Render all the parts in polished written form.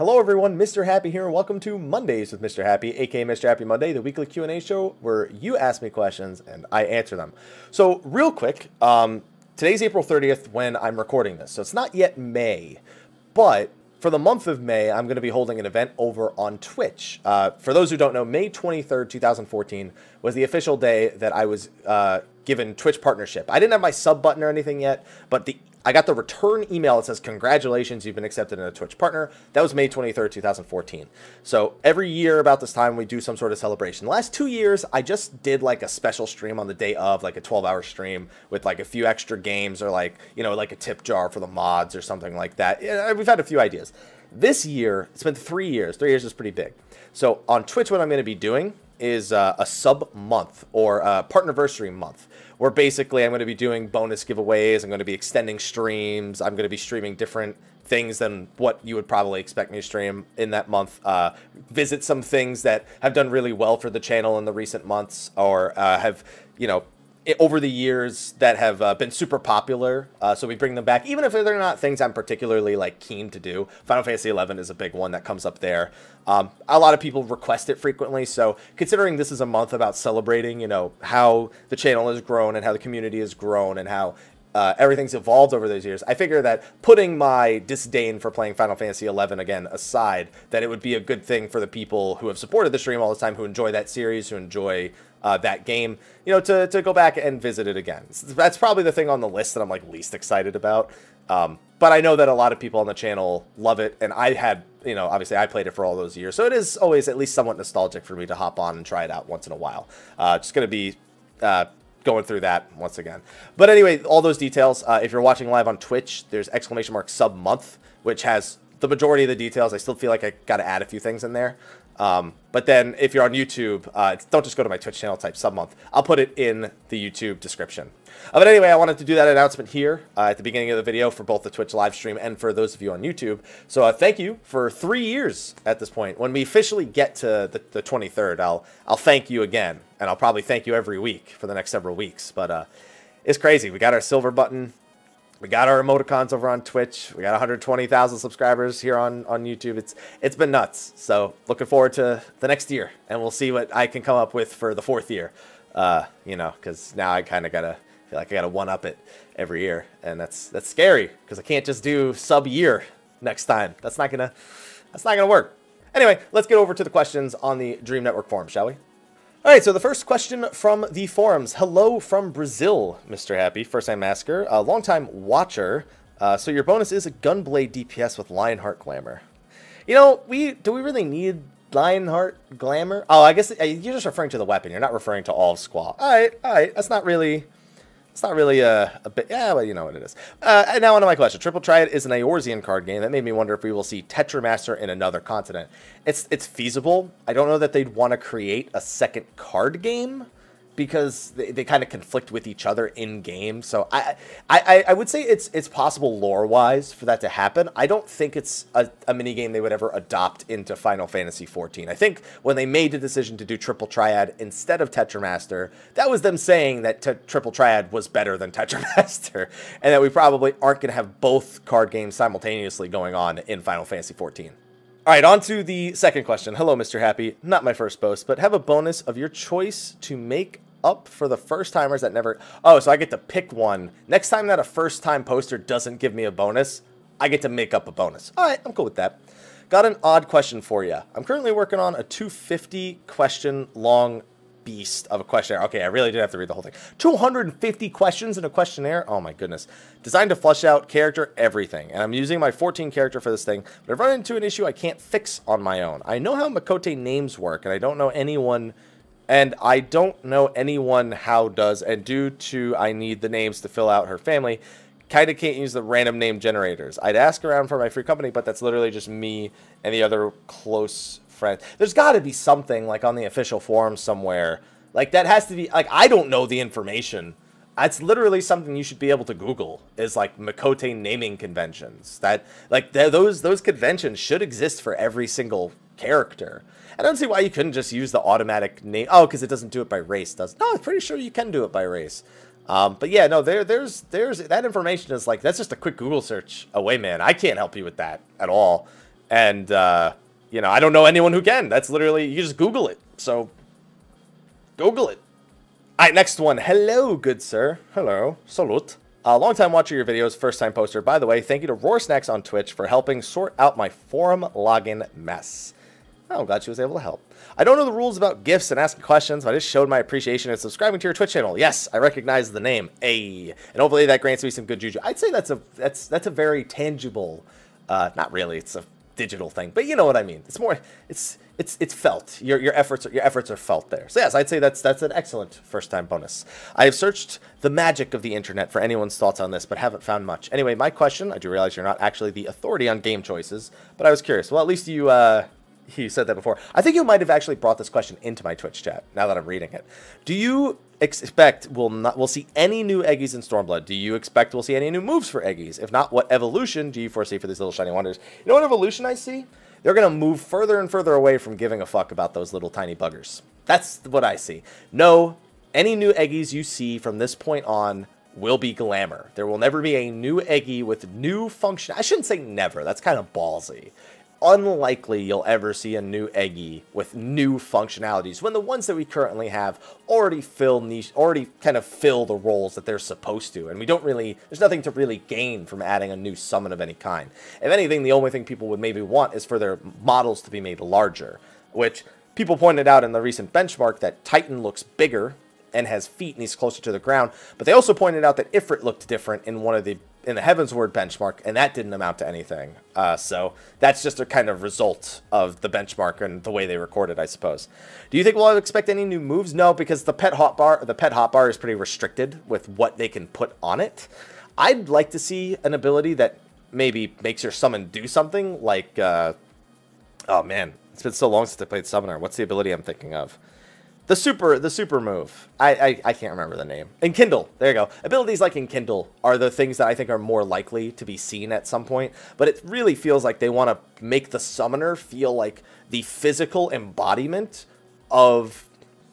Hello everyone, Mr. Happy here, and welcome to Mondays with Mr. Happy, aka Mr. Happy Monday, the weekly Q&A show where you ask me questions and I answer them. So, real quick, today's April 30th when I'm recording this, so it's not yet May, but for the month of May, I'm going to be holding an event over on Twitch. For those who don't know, May 23rd, 2014 was the official day that I was given Twitch partnership. I didn't have my sub button or anything yet, but I got the return email that says, congratulations, you've been accepted as a Twitch partner. That was May 23rd, 2014. So every year about this time, we do some sort of celebration. The last 2 years, I just did like a special stream on the day of, like a 12-hour stream with like a few extra games or like, you know, like a tip jar for the mods or something like that. Yeah, we've had a few ideas. This year, it's been 3 years. 3 years is pretty big. So on Twitch, what I'm going to be doing is a sub month or a partnerversary month, where basically I'm going to be doing bonus giveaways. I'm going to be extending streams. I'm going to be streaming different things than what you would probably expect me to stream in that month. Visit some things that have done really well for the channel in the recent months, or have, you know, over the years that have been super popular, so we bring them back, even if they're not things I'm particularly like keen to do. Final Fantasy 11 is a big one that comes up there. A lot of people request it frequently, so considering this is a month about celebrating, you know, how the channel has grown and how the community has grown and how everything's evolved over those years, I figure that putting my disdain for playing Final Fantasy 11 again aside, that it would be a good thing for the people who have supported the stream all the time, who enjoy that series, who enjoy that game, you know, to go back and visit it again. That's probably the thing on the list that I'm like least excited about. But I know that a lot of people on the channel love it, and I had, you know, obviously I played it for all those years, so it is always at least somewhat nostalgic for me to hop on and try it out once in a while. Just going to be going through that once again. But anyway, all those details, if you're watching live on Twitch, there's !sub month, which has the majority of the details. I still feel like I got to add a few things in there. But then if you're on YouTube, don't just go to my Twitch channel, type sub month. I'll put it in the YouTube description. But anyway, I wanted to do that announcement here at the beginning of the video for both the Twitch live stream and for those of you on YouTube. So thank you for 3 years at this point. When we officially get to the 23rd, I'll thank you again, and I'll probably thank you every week for the next several weeks. But it's crazy. We got our silver button. We got our emoticons over on Twitch. We got 120,000 subscribers here on YouTube. It's been nuts. So looking forward to the next year, and we'll see what I can come up with for the 4th year. You know, because now I kind of gotta feel like I gotta one-up it every year, and that's scary because I can't just do sub-year next time. That's not gonna work. Anyway, let's get over to the questions on the Dream Network forum, shall we? All right, so the first question from the forums. Hello from Brazil, Mr. Happy, first-time asker, a long-time watcher. So your bonus is a Gunblade DPS with Lionheart Glamour. You know, do we really need Lionheart Glamour? Oh, I guess you're just referring to the weapon. You're not referring to all of Squall. All right. That's not really... It's not really a bit... Yeah, well, you know what it is. And now on to my question. Triple Triad is an Eorzean card game. That made me wonder if we will see Tetramaster in another continent. It's feasible. I don't know that they'd want to create a second card game, because they kind of conflict with each other in-game. So I would say it's possible lore-wise for that to happen. I don't think it's a minigame they would ever adopt into Final Fantasy XIV. I think when they made the decision to do Triple Triad instead of Tetramaster, that was them saying that Triple Triad was better than Tetramaster, and that we probably aren't going to have both card games simultaneously going on in Final Fantasy XIV. All right, on to the second question. Hello, Mr. Happy. Not my first post, but have a bonus of your choice to make up for the first-timers that never... Oh, so I get to pick one. Next time that a first-time poster doesn't give me a bonus, I get to make up a bonus. All right, I'm cool with that. Got an odd question for you. I'm currently working on a 250-question-long beast of a questionnaire. Okay, I really did have to read the whole thing. 250 questions in a questionnaire? Oh my goodness. Designed to flush out character, everything. And I'm using my 14 character for this thing, but I've run into an issue I can't fix on my own. I know how Makote names work, and I don't know anyone how does, and due to I need the names to fill out her family, kind of can't use the random name generators. I'd ask around for my free company, but that's literally just me and the other close friends. There's got to be something like on the official forum somewhere. Like that has to be, like, I don't know the information. That's literally something you should be able to Google, is like Makote naming conventions. That, like, those conventions should exist for every single character. I don't see why you couldn't just use the automatic name. Oh, because it doesn't do it by race, does it? No, I'm pretty sure you can do it by race. But yeah, no, there's that information is like, that's just a quick Google search away, man. I can't help you with that at all. And, you know, I don't know anyone who can. That's literally, you just Google it. So, Google it. All right, next one. Hello, good sir. Hello. Salute. Long-time watcher of your videos, first-time poster. By the way, thank you to Roar Snacks on Twitch for helping sort out my forum login mess. Oh, I'm glad she was able to help. I don't know the rules about gifts and asking questions, but I just showed my appreciation in subscribing to your Twitch channel. Yes, I recognize the name. Ayy. And hopefully that grants me some good juju. I'd say that's a very tangible, not really, it's a digital thing, but you know what I mean. It's more, it's felt. Your efforts are felt there. So yes, I'd say that's an excellent first-time bonus. I have searched the magic of the internet for anyone's thoughts on this, but haven't found much. Anyway, my question, I do realize you're not actually the authority on game choices, but I was curious. Well, at least you said that before. I think you might have actually brought this question into my Twitch chat, now that I'm reading it. Do you expect we'll see any new Eggies in Stormblood? Do you expect we'll see any new moves for Eggies? If not, what evolution do you foresee for these little shiny wonders? You know what evolution I see? They're going to move further and further away from giving a fuck about those little tiny buggers. That's what I see. No, any new Eggies you see from this point on will be glamour. There will never be a new Eggie with new function. I shouldn't say never. That's kind of ballsy. Unlikely you'll ever see a new Eggie with new functionalities when the ones that we currently have already kind of fill the roles that they're supposed to, and we don't really, there's nothing to really gain from adding a new summon of any kind. If anything, the only thing people would maybe want is for their models to be made larger, which people pointed out in the recent benchmark that Titan looks bigger and has feet and he's closer to the ground, but they also pointed out that Ifrit looked different in the Heavensward benchmark, and that didn't amount to anything. So that's just a kind of result of the benchmark and the way they recorded, I suppose. Do you think we'll expect any new moves? No, because the pet hotbar is pretty restricted with what they can put on it. I'd like to see an ability that maybe makes your summon do something, like oh man, it's been so long since I played Summoner. What's the ability I'm thinking of? The super move. I can't remember the name. Enkindle. There you go. Abilities like Enkindle are the things that I think are more likely to be seen at some point. But it really feels like they want to make the summoner feel like the physical embodiment of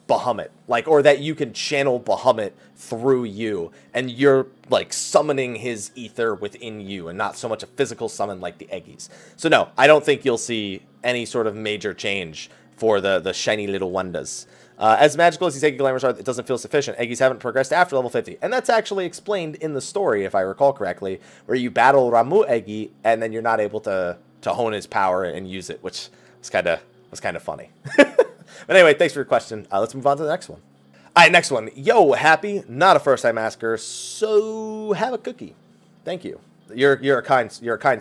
Bahamut. Like, or that you can channel Bahamut through you. And you're, like, summoning his ether within you. And not so much a physical summon like the Eggies. So no, I don't think you'll see any sort of major change for the shiny little wonders. As magical as these Eggie Glamours are, it doesn't feel sufficient. Eggies haven't progressed after level 50. And that's actually explained in the story, if I recall correctly, where you battle Ramu Eggie, and then you're not able to hone his power and use it, which was kind of funny. But anyway, thanks for your question. Let's move on to the next one. All right, next one. Yo, Happy, not a first-time asker, so have a cookie. Thank you. You're a kind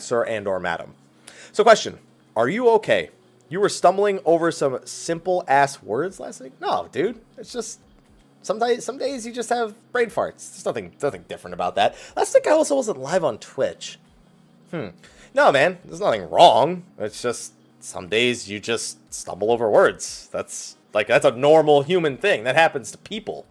sir and/or madam. So, question: are you okay? You were stumbling over some simple-ass words last week? No, dude. It's just, some days you just have brain farts. There's nothing different about that. Last week I also wasn't live on Twitch. No, man. There's nothing wrong. It's just, some days you just stumble over words. That's a normal human thing. That happens to people.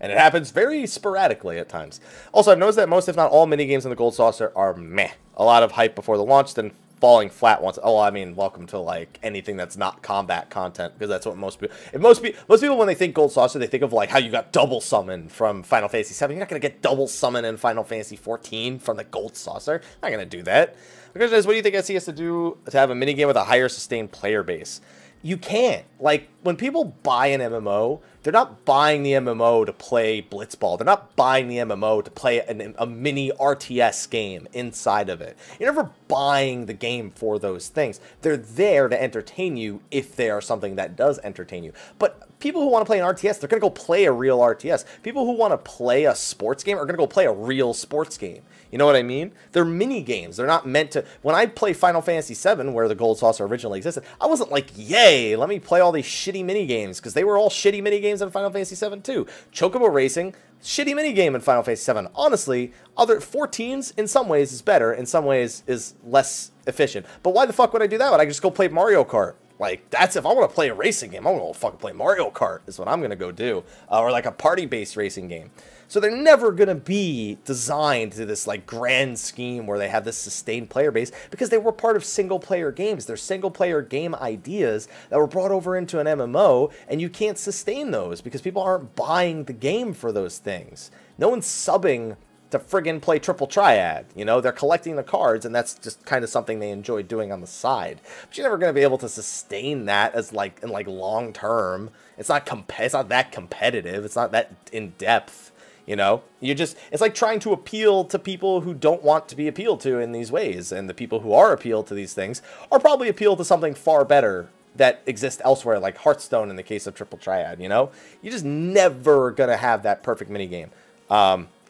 And it happens very sporadically at times. Also, I've noticed that most, if not all, minigames in the Gold Saucer are meh. A lot of hype before the launch, then falling flat once. Oh, I mean, welcome to like anything that's not combat content, because that's what most people. Most people when they think Gold Saucer, they think of like how you got double summon from Final Fantasy 7. You're not gonna get double summon in Final Fantasy 14 from the Gold Saucer. Not gonna do that. The question is, what do you think SE has to do to have a minigame with a higher sustained player base? You can't. Like, when people buy an MMO, they're not buying the MMO to play Blitzball. They're not buying the MMO to play a mini RTS game inside of it. You're never buying the game for those things. They're there to entertain you if they are something that does entertain you. But people who want to play an RTS, they're going to go play a real RTS. People who want to play a sports game are going to go play a real sports game. You know what I mean? They're mini games. They're not meant to... When I play Final Fantasy 7, where the Gold Saucer originally existed, I wasn't like, yay, let me play all these shitty mini games, because they were all shitty mini games in Final Fantasy 7 too. Chocobo Racing, shitty mini game in Final Fantasy 7. Honestly, other 14s in some ways is better, in some ways is less efficient. But why the fuck would I do that? Would I just go play Mario Kart? Like, that's if I want to play a racing game, I'm going to fucking play Mario Kart is what I'm going to go do. Or like a party-based racing game. So they're never going to be designed to this like grand scheme where they have this sustained player base, because they were part of single-player games. They're single-player game ideas that were brought over into an MMO, and you can't sustain those because people aren't buying the game for those things. No one's subbing to friggin' play triple triad. You know, they're collecting the cards, and that's just kind of something they enjoy doing on the side. But you're never going to be able to sustain that as like in like long term. It's not that competitive. It's not that in depth. You know, it's like trying to appeal to people who don't want to be appealed to in these ways. And the people who are appealed to these things are probably appealed to something far better that exists elsewhere, like Hearthstone in the case of Triple Triad, you know? You're just never going to have that perfect minigame.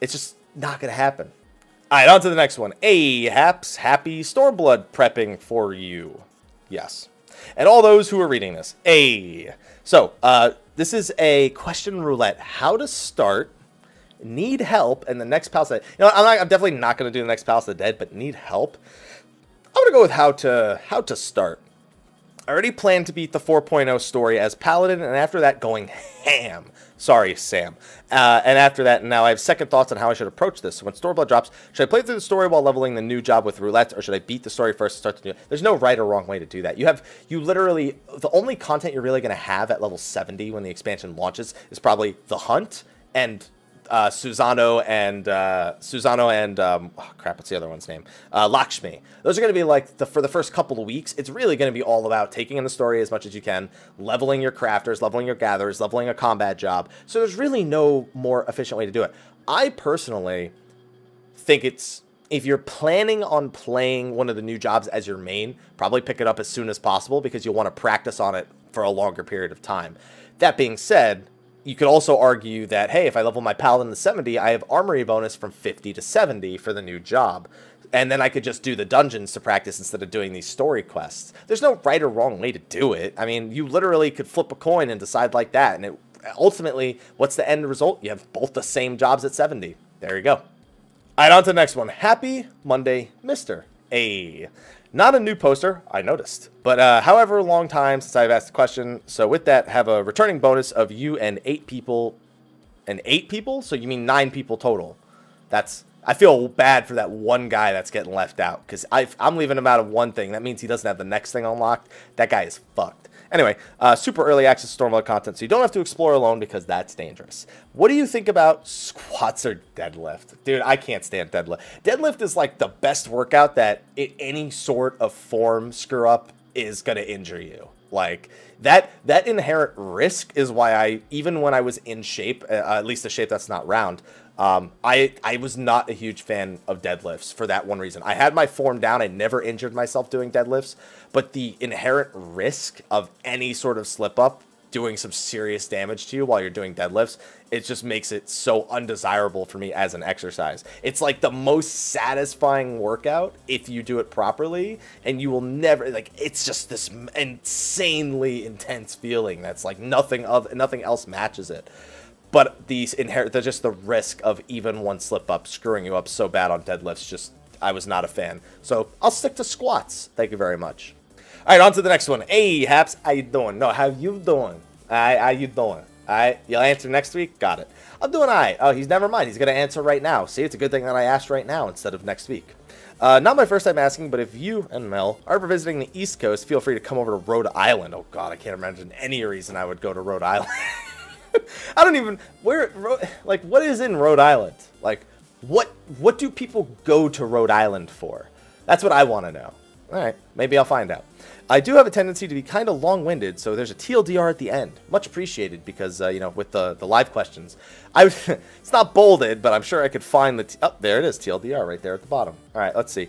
It's just not going to happen. All right, on to the next one. Haps, happy Stormblood prepping for you. Yes. And all those who are reading this. So, this is a question roulette. How to start... Need help, and the next Palace of the Dead. You know, I'm definitely not going to do the next Palace of the Dead, but need help. I'm going to go with how to start. I already planned to beat the 4.0 story as Paladin, and after that, going ham. Sorry, Sam. And after that, now I have second thoughts on how I should approach this. So when Stormblood drops, should I play through the story while leveling the new job with roulette, or should I beat the story first and start the new? There's no right or wrong way to do that. You literally, the only content you're really going to have at level 70 when the expansion launches is probably the hunt and Susano and oh crap, what's the other one's name? Lakshmi. Those are going to be like for the first couple of weeks. It's really going to be all about taking in the story as much as you can, leveling your crafters, leveling your gatherers, leveling a combat job. So there's really no more efficient way to do it. I personally think if you're planning on playing one of the new jobs as your main, probably pick it up as soon as possible because you'll want to practice on it for a longer period of time. That being said, you could also argue that, hey, if I level my Paladin to 70, I have armory bonus from 50 to 70 for the new job. And then I could just do the dungeons to practice instead of doing these story quests. There's no right or wrong way to do it. I mean, you literally could flip a coin and decide like that. And ultimately, what's the end result? You have both the same jobs at 70. There you go. All right, on to the next one. Happy Monday, Mr. A. Not a new poster, I noticed. But however long time since I've asked the question. So with that, have a returning bonus of you and 8 people. And 8 people? So you mean 9 people total. I feel bad for that one guy that's getting left out. Because I'm leaving him out of one thing. That means he doesn't have the next thing unlocked. That guy is fucked. Anyway, super early access Stormblood content, so you don't have to explore alone because that's dangerous. What do you think about squats or deadlift? Dude, I can't stand deadlift. Deadlift is like the best workout that in any sort of form screw up is going to injure you. Like, that inherent risk is why even when I was in shape, at least a shape that's not round, I was not a huge fan of deadlifts for that one reason. I had my form down. I never injured myself doing deadlifts, but the inherent risk of any sort of slip up doing some serious damage to you while you're doing deadlifts, it just makes it so undesirable for me as an exercise. It's like the most satisfying workout if you do it properly, and you will never, like, it's just this insanely intense feeling that's like nothing else matches it. But just the risk of even one slip up screwing you up so bad on deadlifts, I was not a fan. So I'll stick to squats. Thank you very much. All right, on to the next one. Hey, Haps, how you doing? No, how you doing? How you doing? All right, you'll answer next week? Got it. I'm doing all right. Oh, never mind. He's going to answer right now. See, it's a good thing that I asked right now instead of next week. Not my first time asking, but if you and Mel are ever visiting the East Coast, feel free to come over to Rhode Island. Oh, God, I can't imagine any reason I would go to Rhode Island. I don't even, what is in Rhode Island? Like, what do people go to Rhode Island for? That's what I want to know. All right, maybe I'll find out. I do have a tendency to be kind of long-winded, so there's a TLDR at the end. Much appreciated because, you know, with the live questions. It's not bolded, but I'm sure I could find oh, there it is, TLDR right there at the bottom. All right, let's see.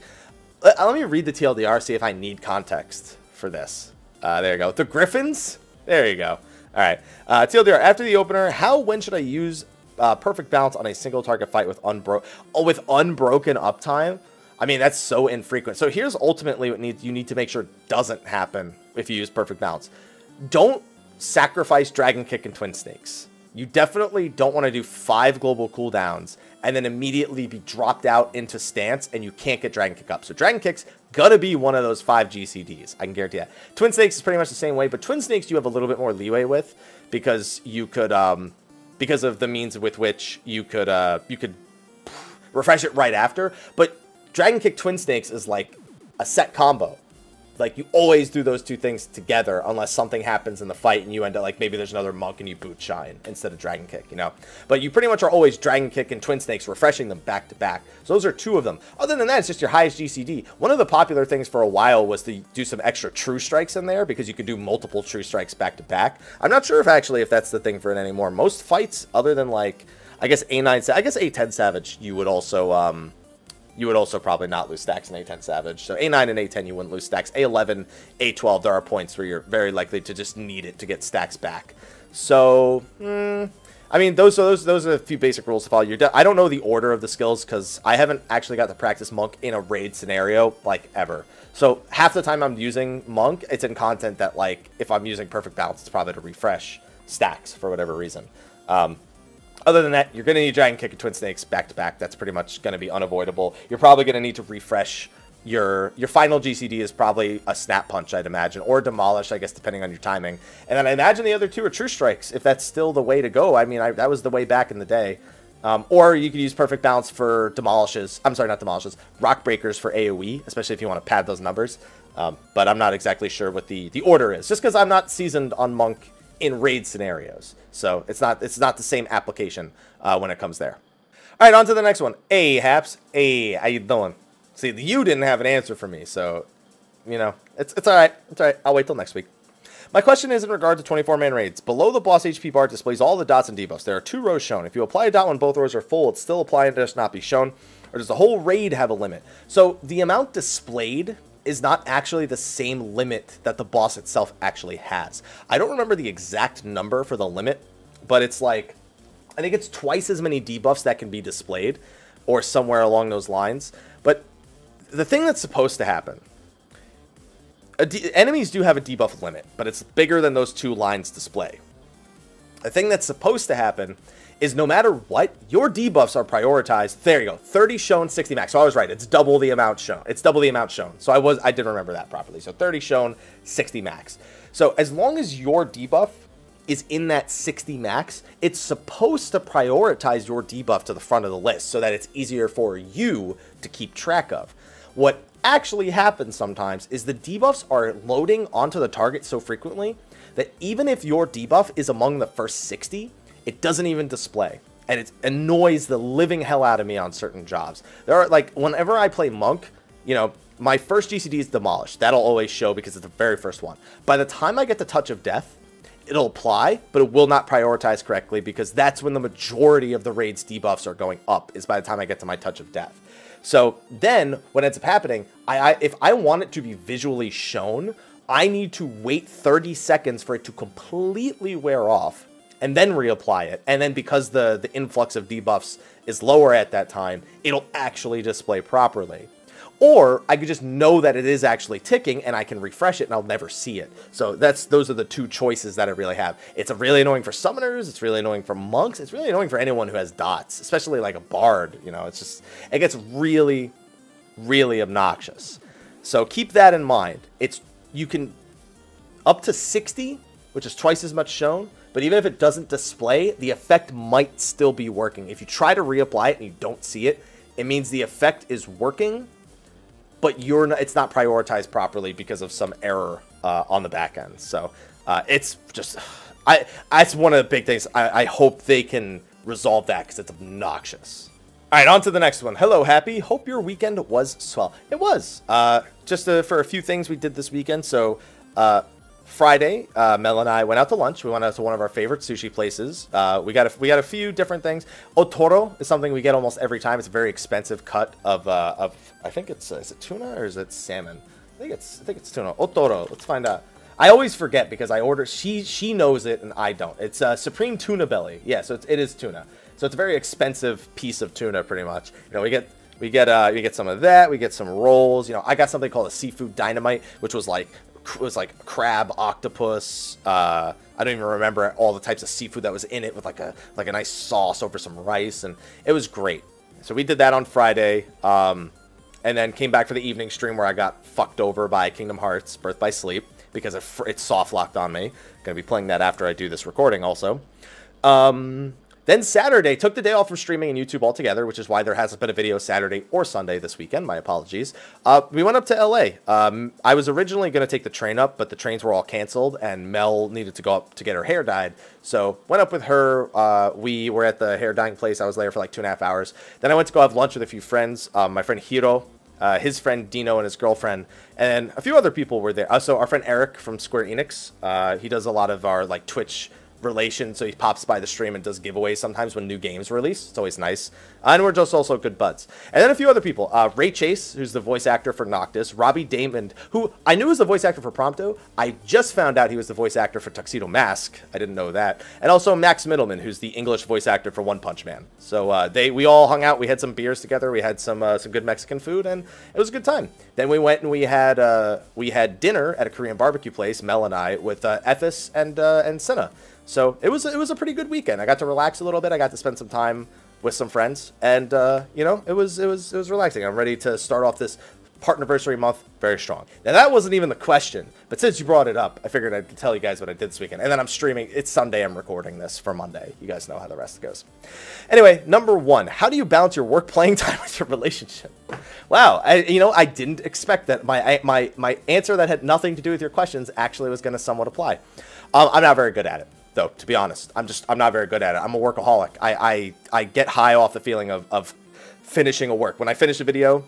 Let me read the TLDR, see if I need context for this. There you go. The Griffins? There you go. All right. TLDR, after the opener, when should I use perfect balance on a single target fight with unbroken uptime? I mean, that's so infrequent. So here's ultimately what you need to make sure doesn't happen if you use perfect balance. Don't sacrifice Dragon Kick and Twin Snakes. You definitely don't want to do 5 global cooldowns and then immediately be dropped out into stance and you can't get Dragon Kick up. So Dragon Kick's gonna be one of those 5 GCDs. I can guarantee that. Twin Snakes is pretty much the same way, but Twin Snakes you have a little bit more leeway with because you could, because of the means with which you could refresh it right after. But Dragon Kick Twin Snakes is like a set combo. like, you always do those two things together unless something happens in the fight and you end up, like, maybe there's another monk and you boot shine instead of dragon kick, you know. But you pretty much are always dragon kick and twin snakes, refreshing them back to back. So those are two of them. Other than that, it's just your highest GCD. One of the popular things for a while was to do some extra true strikes in there because you could do multiple true strikes back to back. I'm not sure if that's the thing for it anymore. Most fights, other than, like, I guess A9, I guess A10 Savage, you would also probably not lose stacks in A10 Savage. So A9 and A10, you wouldn't lose stacks. A11, A12, there are points where you're very likely to just need it to get stacks back. So, I mean, those are a few basic rules to follow. I don't know the order of the skills because I haven't actually got to practice Monk in a raid scenario, like, ever. So half the time I'm using Monk, it's in content that, like, if I'm using Perfect Balance, it's probably to refresh stacks for whatever reason. Other than that, you're going to need Dragon Kick and Twin Snakes back-to-back. That's pretty much going to be unavoidable. You're probably going to need to refresh your final GCD is probably a Snap Punch, I'd imagine, or Demolish, I guess, depending on your timing. And then I imagine the other two are True Strikes, if that's still the way to go. I mean, that was the way back in the day. Or you could use Perfect Balance for Demolishes. I'm sorry, not Demolishes. Rock Breakers for AoE, especially if you want to pad those numbers. But I'm not exactly sure what the order is, just because I'm not seasoned on Monk in raid scenarios. So it's not the same application when it comes there. All right, on to the next one. Hey, Haps. Hey, how you doing? See, you didn't have an answer for me, so, you know, it's all right. It's all right. I'll wait till next week. My question is in regard to 24-man raids. Below the boss HP bar displays all the dots and debuffs. There are 2 rows shown. If you apply a dot when both rows are full, it's still apply and does not be shown. Or does the whole raid have a limit? So the amount displayed is not actually the same limit that the boss itself actually has. I don't remember the exact number for the limit, but it's like, I think it's twice as many debuffs that can be displayed, or somewhere along those lines. But the thing that's supposed to happen, enemies do have a debuff limit, but it's bigger than those 2 lines display. The thing that's supposed to happen is no matter what, your debuffs are prioritized. There you go, 30 shown, 60 max. So I was right, it's double the amount shown. It's double the amount shown. So I did remember that properly. So 30 shown, 60 max. So as long as your debuff is in that 60 max, it's supposed to prioritize your debuff to the front of the list so that it's easier for you to keep track of. What actually happens sometimes is the debuffs are loading onto the target so frequently that even if your debuff is among the first 60, it doesn't even display. And it annoys the living hell out of me on certain jobs. There are, like, whenever I play Monk, you know, my first GCD is Demolished. That'll always show because it's the very first one. By the time I get to Touch of Death, it'll apply, but it will not prioritize correctly because that's when the majority of the raid's debuffs are going up, is by the time I get to my Touch of Death. So then what ends up happening, if I want it to be visually shown, I need to wait 30 seconds for it to completely wear off and then reapply it. And then because the influx of debuffs is lower at that time, it'll actually display properly. Or I could just know that it is actually ticking and I can refresh it and I'll never see it. So those are the 2 choices that I really have. It's really annoying for summoners, it's really annoying for monks, it's really annoying for anyone who has dots, especially like a bard, you know, it gets really, really obnoxious. So keep that in mind. You can up to 60, which is twice as much shown, but even if it doesn't display, the effect might still be working. If you try to reapply it and you don't see it, it means the effect is working, but it's not prioritized properly because of some error on the back end. So it's just, that's one of the big things. I hope they can resolve that because it's obnoxious. All right, on to the next one. Hello, Happy. Hope your weekend was swell. It was. Just for a few things we did this weekend. So Friday, Mel and I went out to lunch. We went out to one of our favorite sushi places. We got a few different things. Otoro is something we get almost every time. It's a very expensive cut of I think it's is it tuna or is it salmon? I think it's tuna. Otoro. Let's find out. I always forget because I order. She knows it and I don't. It's Supreme Tuna Belly. Yeah, so it is tuna. So it's a very expensive piece of tuna, pretty much. You know, we get some of that. We get some rolls. You know, I got something called a seafood dynamite, which was like crab, octopus. I don't even remember all the types of seafood that was in it, with like a nice sauce over some rice, and it was great. So we did that on Friday, and then came back for the evening stream where I got fucked over by Kingdom Hearts Birth by Sleep because it soft locked on me. Gonna be playing that after I do this recording also. Then Saturday, took the day off from streaming and YouTube altogether, which is why there hasn't been a video Saturday or Sunday this weekend. My apologies. We went up to LA. I was originally going to take the train up, but the trains were all canceled, and Mel needed to go up to get her hair dyed. So went up with her. We were at the hair dyeing place. I was there for like 2.5 hours. Then I went to go have lunch with a few friends. My friend Hiro, his friend Dino and his girlfriend, and a few other people were there. So our friend Eric from Square Enix, he does a lot of our like Twitch relation, so he pops by the stream and does giveaways sometimes when new games release. It's always nice. And we're just also good buds. And then a few other people. Ray Chase, who's the voice actor for Noctis. Robbie Damon, who I knew was the voice actor for Prompto. I just found out he was the voice actor for Tuxedo Mask. I didn't know that. And also Max Middleman, who's the English voice actor for One Punch Man. So we all hung out. We had some beers together. We had some good Mexican food, and it was a good time. Then we went and we had dinner at a Korean barbecue place, Mel and I, with Ethis and Senna. So it was a pretty good weekend. I got to relax a little bit. I got to spend some time with some friends, and you know, it was relaxing. I'm ready to start off this Partnerversary month very strong. Now that wasn't even the question, but since you brought it up, I figured I'd tell you guys what I did this weekend. And then I'm streaming. It's Sunday. I'm recording this for Monday. You guys know how the rest goes. Anyway, number one: how do you balance your work playing time with your relationship? Wow, I didn't expect that my answer that had nothing to do with your questions actually was going to somewhat apply. I'm not very good at it, though, to be honest. I'm not very good at it. I'm a workaholic. I get high off the feeling of finishing a work. When I finish a video,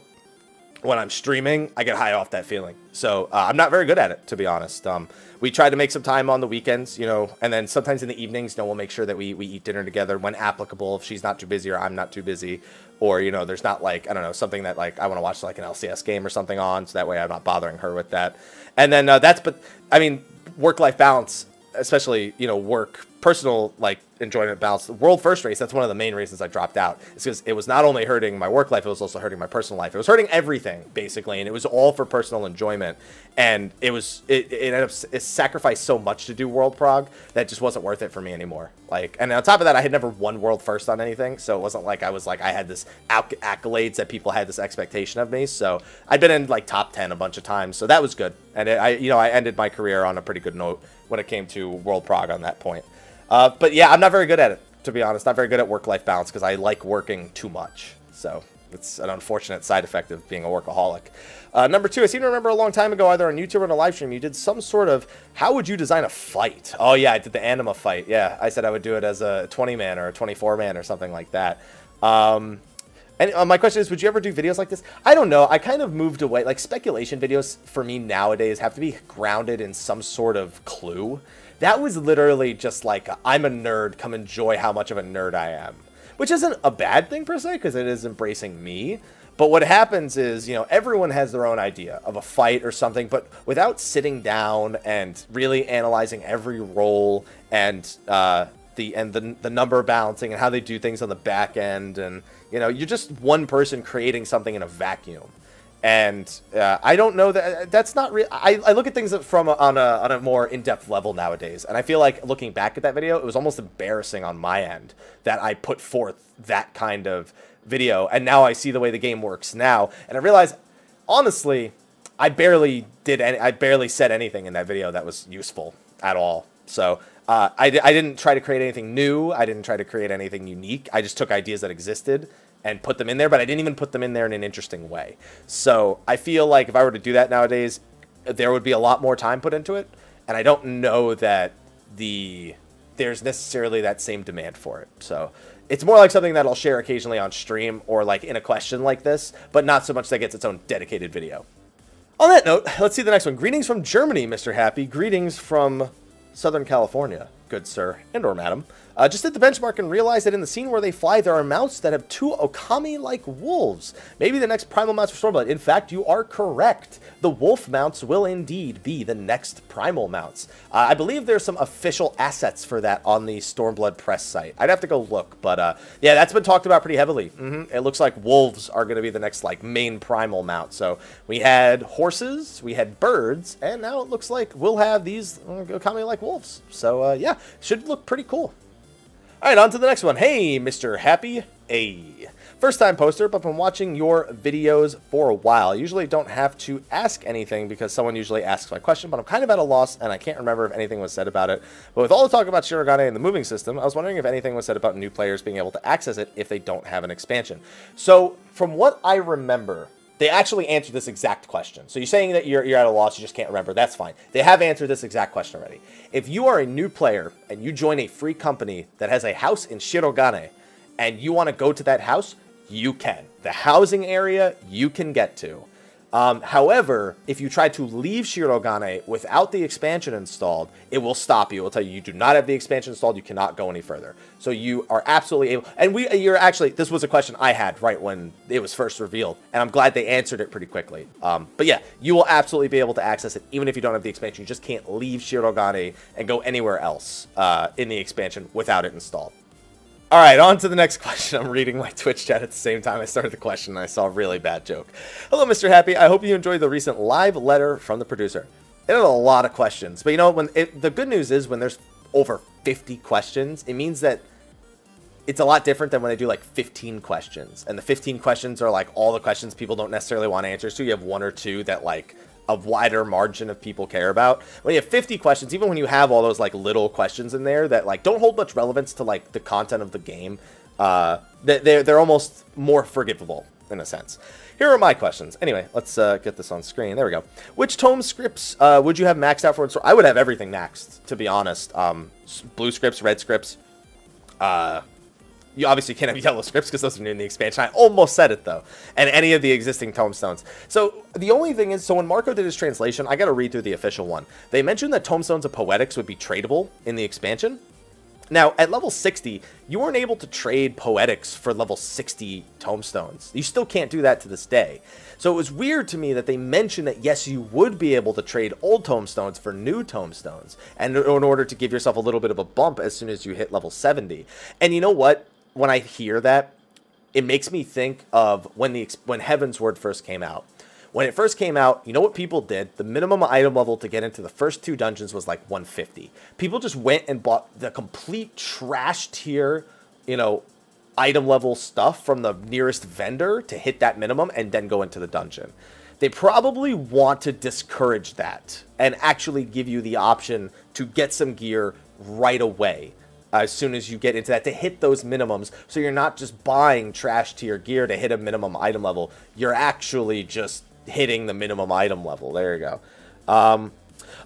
when I'm streaming, I get high off that feeling. So I'm not very good at it, to be honest. We try to make some time on the weekends, and then sometimes in the evenings, we'll make sure that we eat dinner together when applicable. If she's not too busy or I'm not too busy, or, there's not like, I don't know, something that like I want to watch like an LCS game or something on, so that way I'm not bothering her with that. And then work-life balance, especially, work, personal, like, enjoyment balance. The World First Race, that's one of the main reasons I dropped out. It's because it was not only hurting my work life, it was also hurting my personal life. It was hurting everything, basically, and it was all for personal enjoyment. And it ended up, it sacrificed so much to do World Prog that it just wasn't worth it for me anymore. Like, and on top of that, I had never won World First on anything, so it wasn't like I had this accolades that people had this expectation of me. So I'd been in, like, top 10 a bunch of times, so that was good. And I ended my career on a pretty good note when it came to World Prog on that point. But yeah, I'm not very good at it, to be honest. Not very good at work-life balance because I like working too much. So it's an unfortunate side effect of being a workaholic. Number two, I seem to remember a long time ago, either on YouTube or on a live stream, you did some sort of, how would you design a fight? Oh yeah, I did the anima fight. Yeah, I said I would do it as a 20-man or a 24-man or something like that. And my question is, would you ever do videos like this? I don't know. I kind of moved away. Like, speculation videos for me nowadays have to be grounded in some sort of clue. That was literally just like, I'm a nerd, come enjoy how much of a nerd I am. Which isn't a bad thing per se, because it is embracing me. But what happens is, everyone has their own idea of a fight or something, but without sitting down and really analyzing every role and the number balancing and how they do things on the back end, and you're just one person creating something in a vacuum. And I don't know that's not real. I look at things on a more in-depth level nowadays, and I feel like looking back at that video, it was almost embarrassing on my end that I put forth that kind of video, and now I see the way the game works now, and I realize, honestly, I barely said anything in that video that was useful at all. So I didn't try to create anything new. I didn't try to create anything unique. I just took ideas that existed and put them in there, but I didn't even put them in there in an interesting way. So I feel like if I were to do that nowadays, there would be a lot more time put into it, and I don't know that there's necessarily that same demand for it. So it's more like something that I'll share occasionally on stream or like in a question like this, but not so much that gets its own dedicated video. On that note, let's see the next one. Greetings from Germany, Mr. Happy. Greetings from Southern California, good sir and or madam. Just did the benchmark and realized that in the scene where they fly, there are mounts that have 2 Okami-like wolves. Maybe the next primal mounts for Stormblood. In fact, you are correct. The wolf mounts will indeed be the next primal mounts. I believe there's some official assets for that on the Stormblood press site. I'd have to go look, but yeah, that's been talked about pretty heavily. It looks like wolves are going to be the next like main primal mount. So we had horses, we had birds, and now it looks like we'll have these Okami-like wolves. So yeah, should look pretty cool. All right, on to the next one. Hey, Mr. Happy. Hey. First time poster, but been watching your videos for a while. I usually don't have to ask anything because someone usually asks my question, but I'm kind of at a loss and I can't remember if anything was said about it. But with all the talk about Shirogane and the moving system, I was wondering if anything was said about new players being able to access it if they don't have an expansion. So from what I remember, they actually answered this exact question. So you're saying that you're at a loss, you just can't remember. That's fine. They have answered this exact question already. If you are a new player and you join a free company that has a house in Shirogane and you want to go to that house, you can. The housing area you can get to. However, if you try to leave Shirogane without the expansion installed, it will stop you. It will tell you you do not have the expansion installed. You cannot go any further. So you are absolutely able. And you're actually, this was a question I had right when it was first revealed, and I'm glad they answered it pretty quickly. But yeah, you will absolutely be able to access it even if you don't have the expansion. You just can't leave Shirogane and go anywhere else in the expansion without it installed. All right, on to the next question. I'm reading my Twitch chat at the same time I started the question, and I saw a really bad joke. Hello, Mr. Happy. I hope you enjoyed the recent live letter from the producer. It had a lot of questions, but you know, the good news is when there's over 50 questions, it means that it's a lot different than when they do like 15 questions. And the 15 questions are like all the questions people don't necessarily want answers to. You have one or two that like a wider margin of people care about. When you have 50 questions, even when you have all those like little questions in there that like don't hold much relevance to like the content of the game, they're almost more forgivable in a sense. Here are my questions. Anyway, let's get this on screen. There we go. Which tome scripts would you have maxed out for? I would have everything maxed, to be honest. Blue scripts, red scripts. You obviously can't have yellow scripts because those are new in the expansion. I almost said it, though. And any of the existing tomestones. So the only thing is, so when Marco did his translation, I got to read through the official one. They mentioned that tomestones of poetics would be tradable in the expansion. Now, at level 60, you weren't able to trade poetics for level 60 tomestones. You still can't do that to this day. So it was weird to me that they mentioned that, yes, you would be able to trade old tomestones for new tomestones, and in order to give yourself a little bit of a bump as soon as you hit level 70. And you know what? When I hear that, it makes me think of when Heavensward first came out. When it first came out, you know what people did? The minimum item level to get into the first 2 dungeons was like 150. People just went and bought the complete trash tier, you know, item level stuff from the nearest vendor to hit that minimum and then go into the dungeon. They probably want to discourage that and actually give you the option to get some gear right away. As soon as you get into that, to hit those minimums, so you're not just buying trash tier gear to hit a minimum item level, you're actually just hitting the minimum item level. There you go.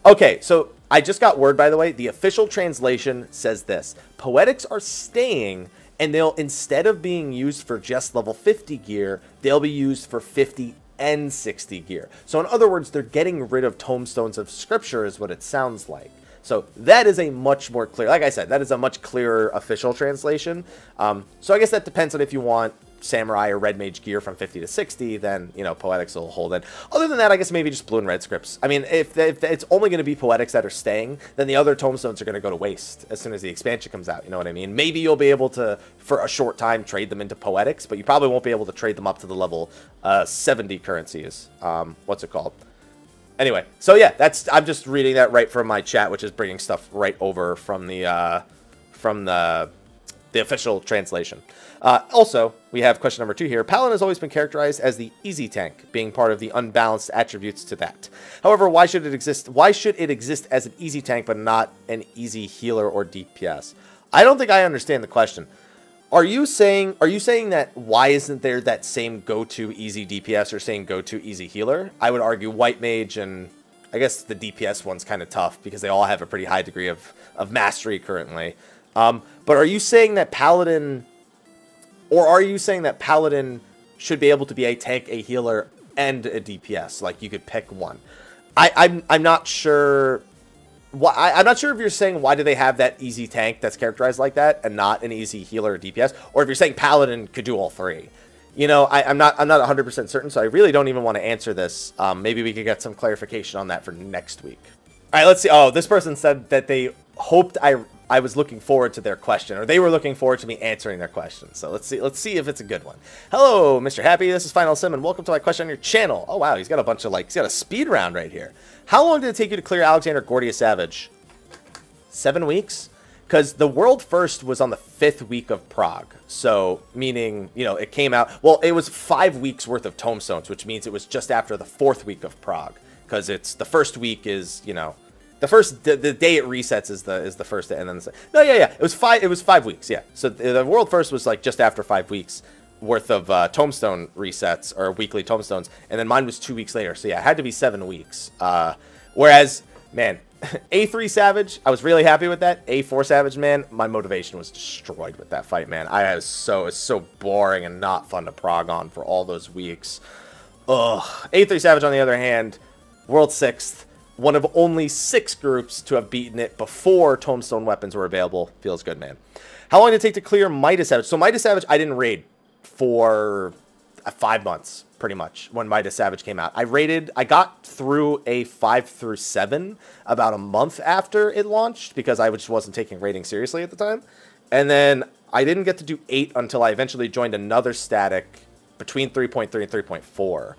Okay, so I just got word, by the way, the official translation says this: poetics are staying, and they'll, instead of being used for just level 50 gear, they'll be used for 50 and 60 gear. So in other words, they're getting rid of tomestones of scripture is what it sounds like. So that is a much more clear, like I said, that is a much clearer official translation. So I guess that depends on if you want samurai or red mage gear from 50 to 60, then, you know, poetics will hold it. Other than that, I guess maybe just blue and red scripts. I mean, if it's only going to be poetics that are staying, then the other tomestones are going to go to waste as soon as the expansion comes out. You know what I mean? Maybe you'll be able to, for a short time, trade them into poetics, but you probably won't be able to trade them up to the level 70 currencies. What's it called? Anyway, so yeah, I'm just reading that right from my chat, which is bringing stuff right over from the official translation. Also, we have question number 2 here. Paladin has always been characterized as the easy tank, being part of the unbalanced attributes to that. However, why should it exist? Why should it exist as an easy tank but not an easy healer or DPS? I don't think I understand the question. Are you saying that why isn't there that same go-to easy DPS or same go-to easy healer? I would argue White Mage, and I guess the DPS one's kind of tough because they all have a pretty high degree of mastery currently. But are you saying that Paladin, or are you saying that Paladin should be able to be a tank, a healer, and a DPS? Like you could pick one. I'm not sure. I'm not sure if you're saying why do they have that easy tank that's characterized like that and not an easy healer or DPS, or if you're saying Paladin could do all 3. You know, I'm not 100% certain, so I really don't even want to answer this. Maybe we could get some clarification on that for next week. All right, let's see. Oh, this person said that they hoped I was looking forward to their question, or they were looking forward to me answering their question. So let's see if it's a good one. Hello, Mr. Happy. This is Final Sim, and welcome to my question on your channel. Oh wow, he's got a bunch of he's got a speed round right here. How long did it take you to clear Alexander Gordius Savage? 7 weeks. because the world first was on the 5th week of Prague. So, meaning, you know, it came out, well, it was 5 weeks worth of tomestones, which means it was just after the 4th week of Prague. Because it's, the first week is, you know, the day it resets is the first day, and then no, yeah, it was 5 weeks, yeah. So the world first was like just after 5 weeks worth of tomestone resets, or weekly tomestones, and then mine was 2 weeks later. So yeah, it had to be 7 weeks. Whereas, man, A3 Savage, I was really happy with that. A4 Savage, man, my motivation was destroyed with that fight, man. It's so boring and not fun to prog on for all those weeks. Ugh. A3 Savage, on the other hand, world 6th. One of only 6 groups to have beaten it before Tomestone weapons were available. Feels good, man. How long did it take to clear Midas Savage? So Midas Savage, I didn't raid for 5 months, pretty much, when Midas Savage came out. I got through a 5 through 7 about a month after it launched, because I just wasn't taking raiding seriously at the time. And then I didn't get to do 8 until I eventually joined another static between 3.3 and 3.4.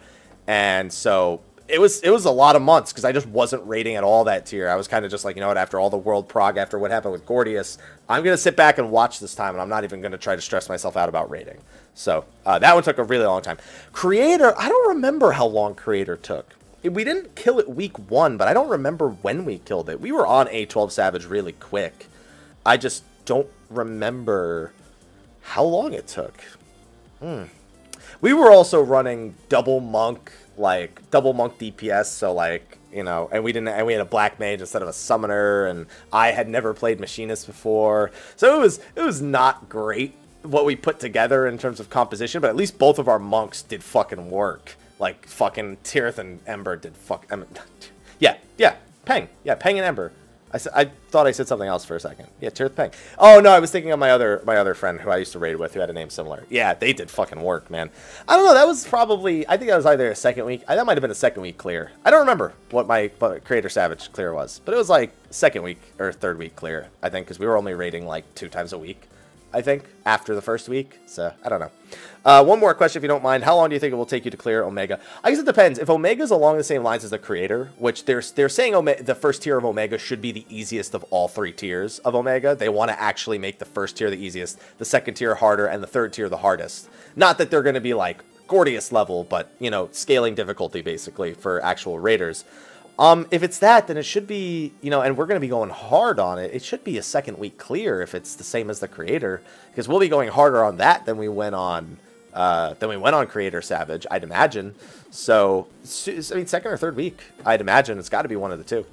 And so it was a lot of months, because I just wasn't raiding at all that tier. I was kind of just like, you know what, after all the world prog, after what happened with Gordius, I'm going to sit back and watch this time, and I'm not even going to try to stress myself out about raiding. So that one took a really long time. Creator, I don't remember how long Creator took. We didn't kill it week 1, but I don't remember when we killed it. We were on A12 Savage really quick. I just don't remember how long it took. We were also running double monk DPS, so like, you know, and we had a black mage instead of a summoner, and I had never played machinist before, so it was not great what we put together in terms of composition, but at least both of our monks did fucking work. Like fucking Tirith and Ember did yeah, Peng, Peng and Ember. I thought I said something else for a second. Yeah, Tirith Peng. Oh no, I was thinking of my other friend who I used to raid with, who had a name similar. Yeah, they did fucking work, man. I don't know. That was probably, I think that was either a second week. That might have been a second week clear. I don't remember what my Creator Savage clear was, but it was like second week or third week clear, I think, because we were only raiding like 2 times a week, I think, after the first week. So I don't know. One more question, if you don't mind. How long do you think it will take you to clear Omega? I guess it depends. If Omega's along the same lines as the Creator, which they're saying the first tier of Omega should be the easiest of all 3 tiers of Omega. They want to actually make the first tier the easiest, the second tier harder, and the third tier the hardest. Not that they're going to be like Gordius level, but, you know, scaling difficulty basically for actual raiders. If it's that, then it should be, you know, and we're going to be going hard on it. It should be a second week clear if it's the same as the Creator, because we'll be going harder on that than we went on Creator Savage, I'd imagine. So, I mean, second or third week, I'd imagine. It's got to be one of the 2. All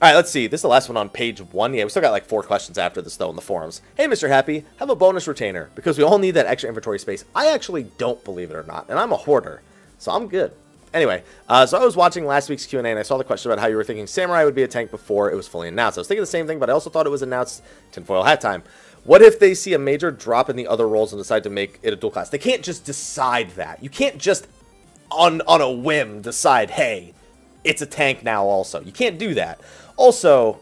right, let's see. This is the last one on page 1. Yeah, we still got like 4 questions after this, though, in the forums. Hey, Mr. Happy, have a bonus retainer, because we all need that extra inventory space. I actually don't, believe it or not, and I'm a hoarder, so I'm good. Anyway, so I was watching last week's Q&A, and I saw the question about how you were thinking Samurai would be a tank before it was fully announced. I was thinking the same thing, but I also thought it was announced tinfoil hat time. What if they see a major drop in the other roles and decide to make it a dual class? They can't just decide that. You can't just, on a whim, decide, hey, it's a tank now also. You can't do that. Also,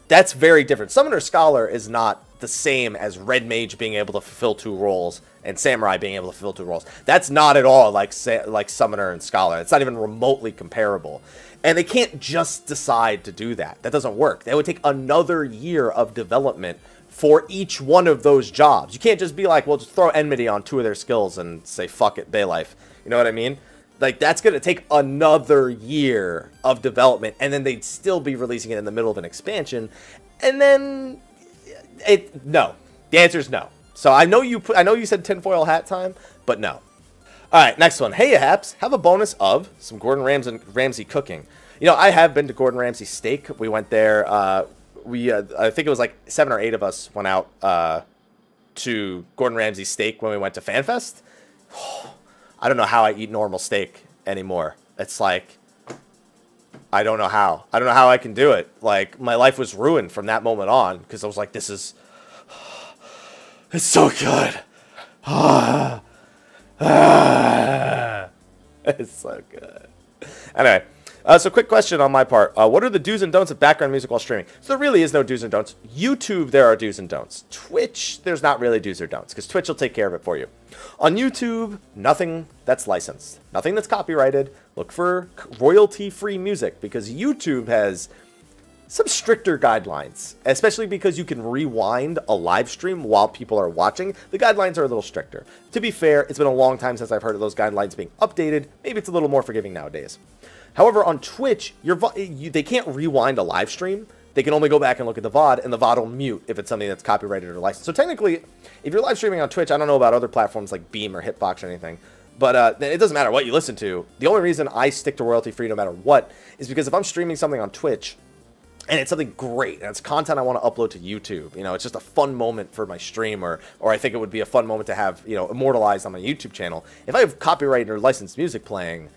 that's very different. Summoner Scholar is not the same as Red Mage being able to fulfill 2 roles and Samurai being able to fulfill 2 roles. That's not at all like Summoner and Scholar. It's not even remotely comparable. And they can't just decide to do that. That doesn't work. That would take another year of development for each one of those jobs. You can't just be like, well, just throw Enmity on 2 of their skills and say, fuck it, Baylife. You know what I mean? Like, that's going to take another year of development, and then they'd still be releasing it in the middle of an expansion. And then, no. The answer is no. So I know you said tinfoil hat time, but no. All right, next one. Hey, Haps, have a bonus of some Gordon Ramsay cooking. You know, I have been to Gordon Ramsay Steak. We went there. I think it was like 7 or 8 of us went out to Gordon Ramsay Steak when we went to FanFest. I don't know how I eat normal steak anymore. It's like, I don't know how. I don't know how I can do it. Like, my life was ruined from that moment on, because I was like, this is, it's so good. It's so good. Anyway, so quick question on my part. What are the do's and don'ts of background music while streaming? So there really is no do's and don'ts. YouTube, there are do's and don'ts. Twitch, there's not really do's or don'ts, because Twitch will take care of it for you. On YouTube, nothing that's licensed. Nothing that's copyrighted. Look for royalty-free music, because YouTube has some stricter guidelines, especially because you can rewind a live stream while people are watching. The guidelines are a little stricter. To be fair, it's been a long time since I've heard of those guidelines being updated. Maybe it's a little more forgiving nowadays. However, on Twitch, they can't rewind a live stream. They can only go back and look at the VOD, and the VOD will mute if it's something that's copyrighted or licensed. So technically, if you're live streaming on Twitch, I don't know about other platforms like Beam or Hitbox or anything, but it doesn't matter what you listen to. The only reason I stick to royalty-free no matter what is because if I'm streaming something on Twitch, and it's something great, and it's content I want to upload to YouTube, you know, it's just a fun moment for my stream, or I think it would be a fun moment to have, you know, immortalized on my YouTube channel. If I have copyrighted or licensed music playing,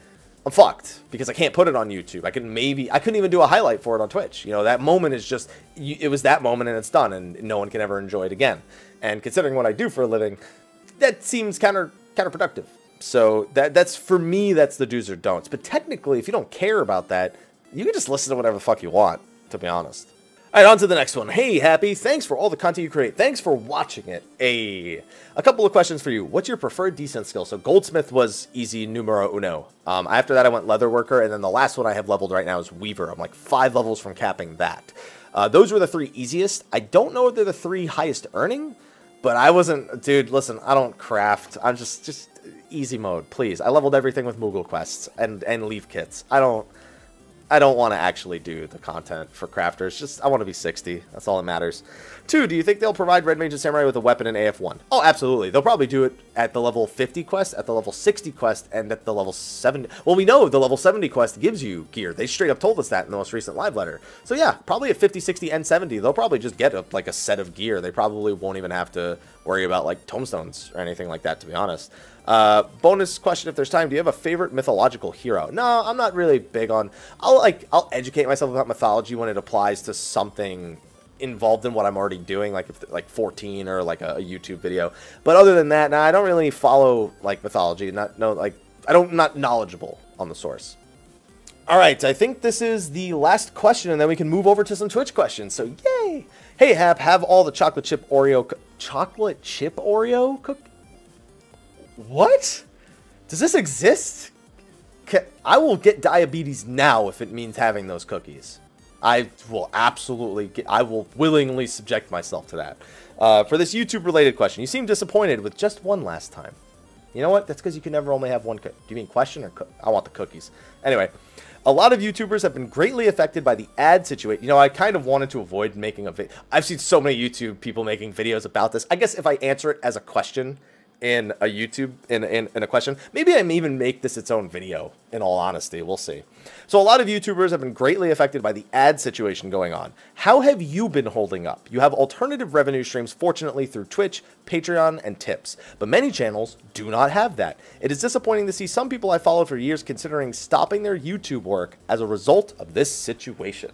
I'm fucked, because I can't put it on YouTube. I couldn't even do a highlight for it on Twitch. You know, that moment is just, it was that moment and it's done, and no one can ever enjoy it again. And considering what I do for a living, that seems counterproductive. So that's, for me, that's the do's or don'ts. But technically, if you don't care about that, you can just listen to whatever the fuck you want, to be honest. All right, on to the next one. Hey, Happy, thanks for all the content you create. Thanks for watching it. A couple of questions for you. What's your preferred descent skill? So Goldsmith was easy numero uno. After that, I went Leatherworker, and then the last one I have leveled right now is Weaver. I'm like 5 levels from capping that. Those were the 3 easiest. I don't know if they're the 3 highest earning, but I wasn't... Dude, listen, I don't craft. I'm just easy mode, please. I leveled everything with Moogle quests and leaf kits. I don't want to actually do the content for crafters. Just, I want to be 60. That's all that matters. 2, do you think they'll provide Red Mage and Samurai with a weapon in AF1? Oh, absolutely. They'll probably do it at the level 50 quest, at the level 60 quest, and at the level 70. Well, we know the level 70 quest gives you gear. They straight up told us that in the most recent live letter. So yeah, probably at 50, 60, and 70, they'll probably just get like a set of gear. They probably won't even have to worry about like tomestones or anything like that, to be honest. Bonus question, if there's time, do you have a favorite mythological hero? No, I'm not really big on... I'll educate myself about mythology when it applies to something involved in what I'm already doing, like if like 14 or like a YouTube video. But other than that, nah, I don't really follow like mythology. I'm not knowledgeable on the source. All right, I think this is the last question, and then we can move over to some Twitch questions. So yay! Hey, have all the chocolate chip Oreo cooked? What? Does this exist? I will get diabetes now if it means having those cookies. I will willingly subject myself to that. For this YouTube-related question, you seem disappointed with just one last time. You know what? That's because you can never only have one cookie. Do you mean question or I want the cookies. Anyway, a lot of YouTubers have been greatly affected by the ad situation. You know, I kind of wanted to avoid making a video. I've seen so many YouTube people making videos about this. I guess if I answer it as a question in a YouTube, in a question, maybe I may even make this its own video, in all honesty. We'll see. So a lot of YouTubers have been greatly affected by the ad situation going on. How have you been holding up? You have alternative revenue streams, fortunately, through Twitch, Patreon, and tips, but many channels do not have that. It is disappointing to see some people I followed for years considering stopping their YouTube work as a result of this situation.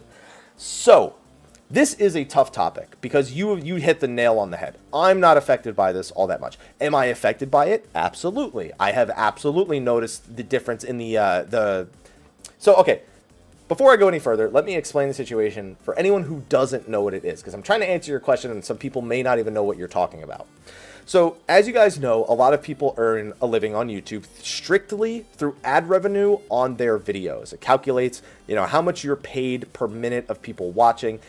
So, this is a tough topic because you hit the nail on the head. I'm not affected by this all that much. Am I affected by it? Absolutely. I have absolutely noticed the difference in So, okay, before I go any further, let me explain the situation for anyone who doesn't know what it is, because I'm trying to answer your question and some people may not even know what you're talking about. So, as you guys know, a lot of people earn a living on YouTube strictly through ad revenue on their videos. It calculates, you know, how much you're paid per minute of people watching,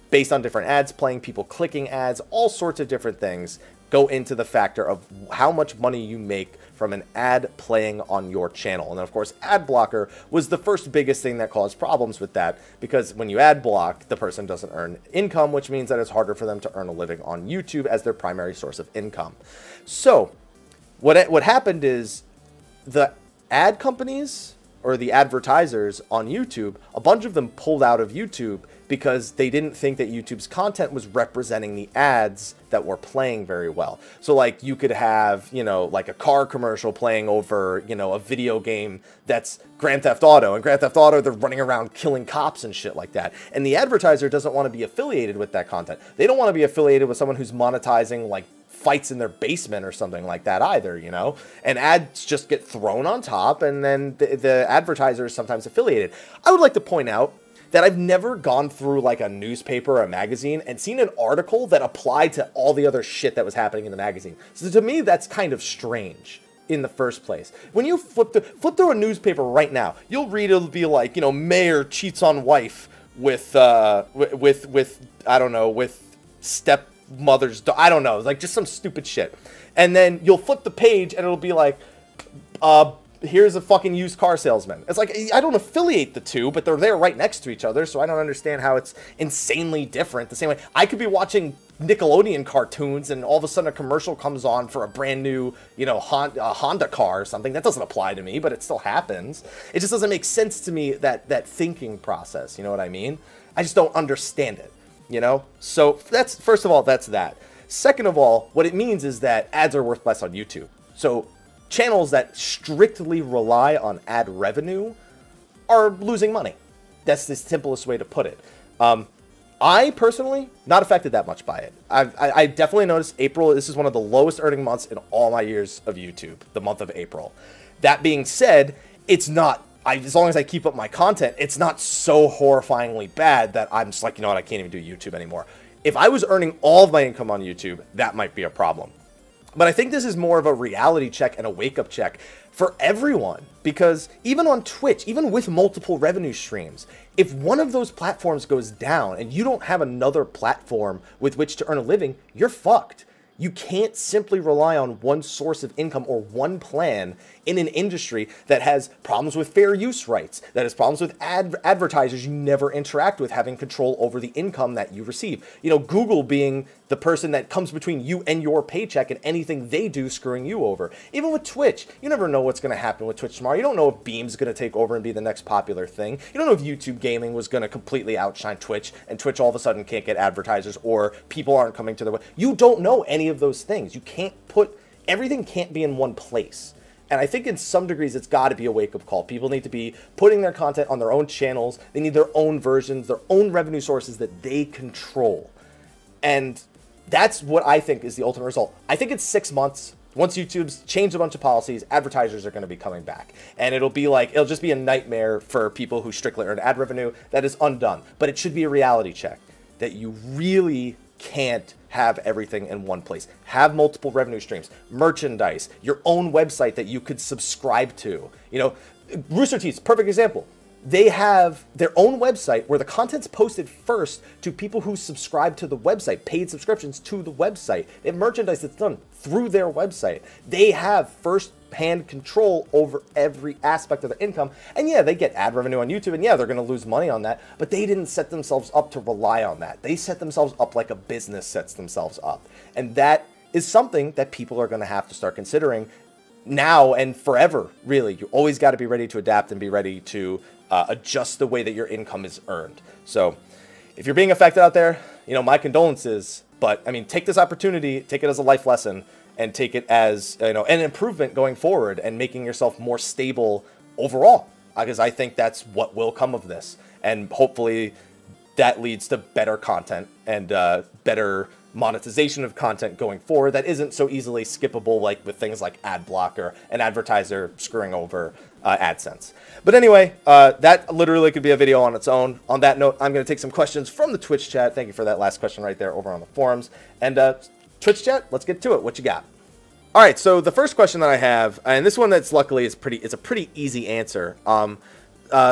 based on different ads playing, people clicking ads, all sorts of different things go into the factor of how much money you make from an ad playing on your channel. And then, of course, ad blocker was the first biggest thing that caused problems with that, because when you ad block, the person doesn't earn income, which means that it's harder for them to earn a living on YouTube as their primary source of income. So what happened is the ad companies or the advertisers on YouTube, a bunch of them pulled out of YouTube because they didn't think that YouTube's content was representing the ads that were playing very well. So like you could have, you know, like a car commercial playing over, you know, a video game that's Grand Theft Auto. And Grand Theft Auto, they're running around killing cops and shit like that. And the advertiser doesn't want to be affiliated with that content. They don't want to be affiliated with someone who's monetizing like fights in their basement or something like that either, you know? And ads just get thrown on top, and then the advertiser is sometimes affiliated. I would like to point out that I've never gone through like a newspaper or a magazine and seen an article that applied to all the other shit that was happening in the magazine. So to me, that's kind of strange in the first place. When you flip through a newspaper right now, you'll read, it'll be like, you know, mayor cheats on wife, with I don't know, with stepmother's, I don't know, like just some stupid shit. And then you'll flip the page and it'll be like, here's a fucking used car salesman. It's like, I don't affiliate the two, but they're there right next to each other, so I don't understand how it's insanely different. The same way I could be watching Nickelodeon cartoons and all of a sudden a commercial comes on for a brand new, you know, Honda car or something. That doesn't apply to me, but it still happens. It just doesn't make sense to me, that thinking process, you know what I mean? I just don't understand it, you know? So that's, first of all, that's that. Second of all, what it means is that ads are worth less on YouTube. So channels that strictly rely on ad revenue are losing money. That's the simplest way to put it. I personally not affected that much by it. I definitely noticed April, this is one of the lowest earning months in all my years of YouTube, the month of April. That being said, it's not, as long as I keep up my content, it's not so horrifyingly bad that I'm just like, you know what, I can't even do YouTube anymore. If I was earning all of my income on YouTube, that might be a problem. But I think this is more of a reality check and a wake-up check for everyone. Because even on Twitch, even with multiple revenue streams, if one of those platforms goes down and you don't have another platform with which to earn a living, you're fucked. You can't simply rely on one source of income or one plan in an industry that has problems with fair use rights, that has problems with advertisers you never interact with, having control over the income that you receive. You know, Google being the person that comes between you and your paycheck, and anything they do screwing you over. Even with Twitch, you never know what's going to happen with Twitch tomorrow. You don't know if Beam's going to take over and be the next popular thing. You don't know if YouTube gaming was going to completely outshine Twitch, and Twitch all of a sudden can't get advertisers, or people aren't coming to their way. You don't know any of those things. You can't put, everything can't be in one place. And I think in some degrees, it's got to be a wake-up call. People need to be putting their content on their own channels. They need their own versions, their own revenue sources that they control. And that's what I think is the ultimate result. I think it's 6 months. Once YouTube's changed a bunch of policies, advertisers are going to be coming back. And it'll be like, it'll just be a nightmare for people who strictly earn ad revenue. That is undone. But it should be a reality check that you really can't have everything in one place. Have multiple revenue streams, merchandise, your own website that you could subscribe to. You know, Rooster Teeth, perfect example. They have their own website where the content's posted first to people who subscribe to the website, paid subscriptions to the website. They have merchandise that's done through their website. They have first-hand control over every aspect of their income. And yeah, they get ad revenue on YouTube, and yeah, they're going to lose money on that, but they didn't set themselves up to rely on that. They set themselves up like a business sets themselves up. And that is something that people are going to have to start considering now and forever, really. You always got to be ready to adapt and be ready to adjust the way that your income is earned. So if you're being affected out there, you know, my condolences, but I mean, take this opportunity, take it as a life lesson, and take it as, you know, an improvement going forward and making yourself more stable overall, because I think that's what will come of this. And hopefully that leads to better content and better monetization of content going forward that isn't so easily skippable, like with things like ad block or an advertiser screwing over AdSense. But anyway, that literally could be a video on its own. On that note, I'm going to take some questions from the Twitch chat. Thank you for that last question right there over on the forums. And Twitch chat, let's get to it. What you got? All right, so the first question that I have, and this one that's luckily is it's a pretty easy answer.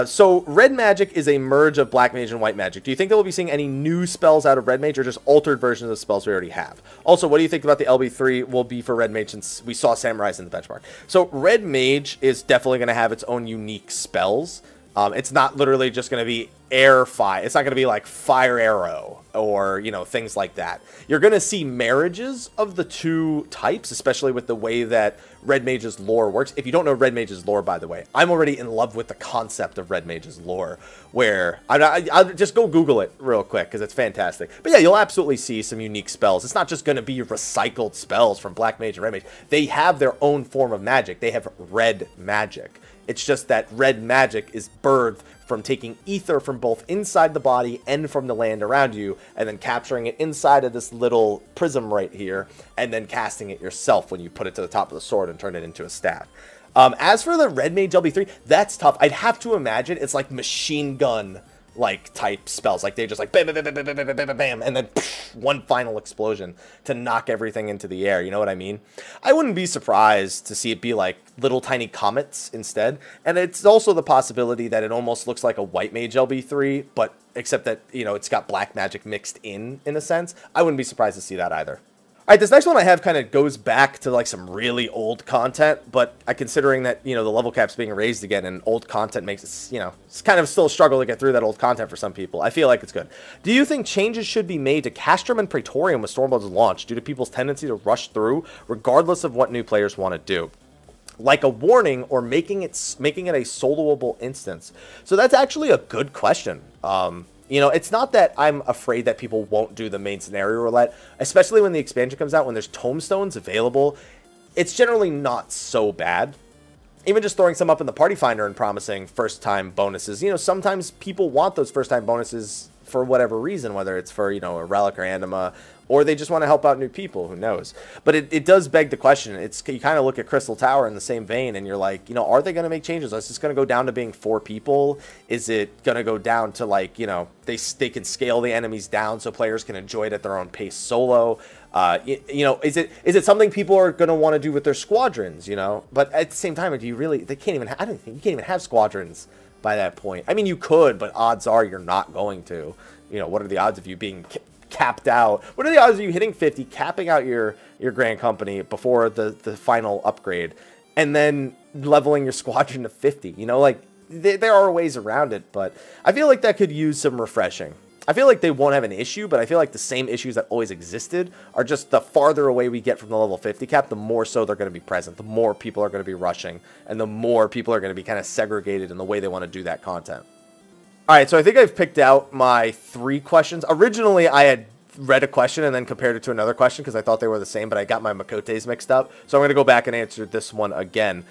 So red magic is a merge of black mage and white magic. Do you think that we'll be seeing any new spells out of red mage, or just altered versions of spells we already have? Also, what do you think about the LB3 will be for red mage, since we saw samurais in the benchmark? So red mage is definitely going to have its own unique spells. It's not literally just going to be air fire. It's not going to be like fire arrow or, you know, things like that. You're going to see marriages of the two types, especially with the way that Red Mage's lore works. If you don't know Red Mage's lore, by the way, I'm already in love with the concept of Red Mage's lore, where I'll just go Google it real quick because it's fantastic. But yeah, you'll absolutely see some unique spells. It's not just going to be recycled spells from Black Mage and Red Mage. They have their own form of magic. They have red magic. It's just that red magic is birthed from taking ether from both inside the body and from the land around you, and then capturing it inside of this little prism right here, and then casting it yourself when you put it to the top of the sword and turn it into a staff. As for the Red Mage LB3, that's tough. I'd have to imagine it's like machine gun like type spells. Like they just like bam, bam, bam, bam, bam, bam, bam, bam, bam, and then one final explosion to knock everything into the air. You know what I mean? I wouldn't be surprised to see it be like little tiny comets instead. And it's also the possibility that it almost looks like a white mage LB3, but except that, you know, it's got black magic mixed in a sense. I wouldn't be surprised to see that either. All right, this next one I have kind of goes back to like some really old content, but considering that, you know, the level cap's being raised again and old content makes it, you know, it's kind of still a struggle to get through that old content for some people. I feel like it's good. Do you think changes should be made to Castrum and Praetorium with Stormblood's launch due to people's tendency to rush through regardless of what new players want to do? Like a warning or making it a soloable instance? So that's actually a good question. You know, it's not that I'm afraid that people won't do the main scenario roulette, especially when the expansion comes out, when there's tomestones available. It's generally not so bad. Even just throwing some up in the party finder and promising first-time bonuses. You know, sometimes people want those first-time bonuses for whatever reason, whether it's for, you know, a relic or anima, or they just want to help out new people, who knows. But it does beg the question. You kind of look at Crystal Tower in the same vein, and you're like, you know, are they going to make changes? Is this going to go down to being 4 people? Is it going to go down to, like, you know, they can scale the enemies down so players can enjoy it at their own pace solo? You know, is it something people are going to want to do with their squadrons, you know? But at the same time, do you really, they can't even, I don't think, you can't even have squadrons by that point. I mean, you could, but odds are you're not going to. You know, what are the odds of you being capped out? What are the odds of you hitting 50, capping out your Grand Company before the final upgrade, and then leveling your squadron to 50? You know, like, there are ways around it, but I feel like that could use some refreshing. I feel like they won't have an issue, but I feel like the same issues that always existed are just the farther away we get from the level 50 cap, the more so they're going to be present, the more people are going to be rushing, and the more people are going to be kind of segregated in the way they want to do that content. All right, so I think I've picked out my 3 questions. Originally, I had read a question and then compared it to another question because I thought they were the same, but I got my Makotes mixed up. So I'm going to go back and answer this one again.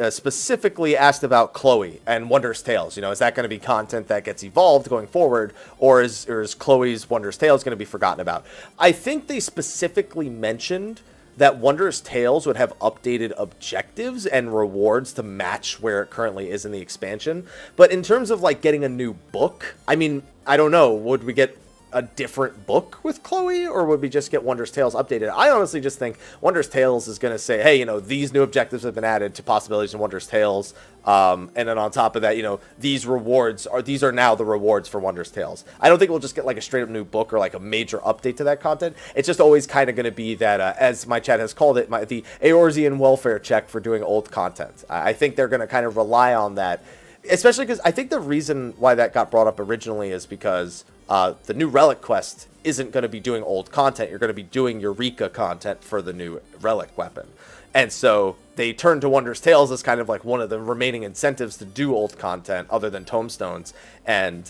Specifically asked about Chloe and Wondrous Tales. You know, is that going to be content that gets evolved going forward, or is Chloe's Wondrous Tales going to be forgotten about? I think they specifically mentioned that Wondrous Tales would have updated objectives and rewards to match where it currently is in the expansion. But in terms of, like, getting a new book, I mean, I don't know. Would we get a different book with Chloe, or would we just get Wondrous Tales updated? I honestly just think Wondrous Tales is going to say, hey, you know, these new objectives have been added to possibilities in Wondrous Tales, and then on top of that, you know, these are now the rewards for Wondrous Tales. I don't think we'll just get like a straight up new book or like a major update to that content. It's just always kind of going to be that, as my chat has called it, the Eorzean welfare check for doing old content. I think they're going to kind of rely on that, especially because I think the reason why that got brought up originally is because the new Relic quest isn't going to be doing old content. You're going to be doing Eureka content for the new Relic weapon. And so they turned to Wondrous Tales as kind of like one of the remaining incentives to do old content other than tomestones. And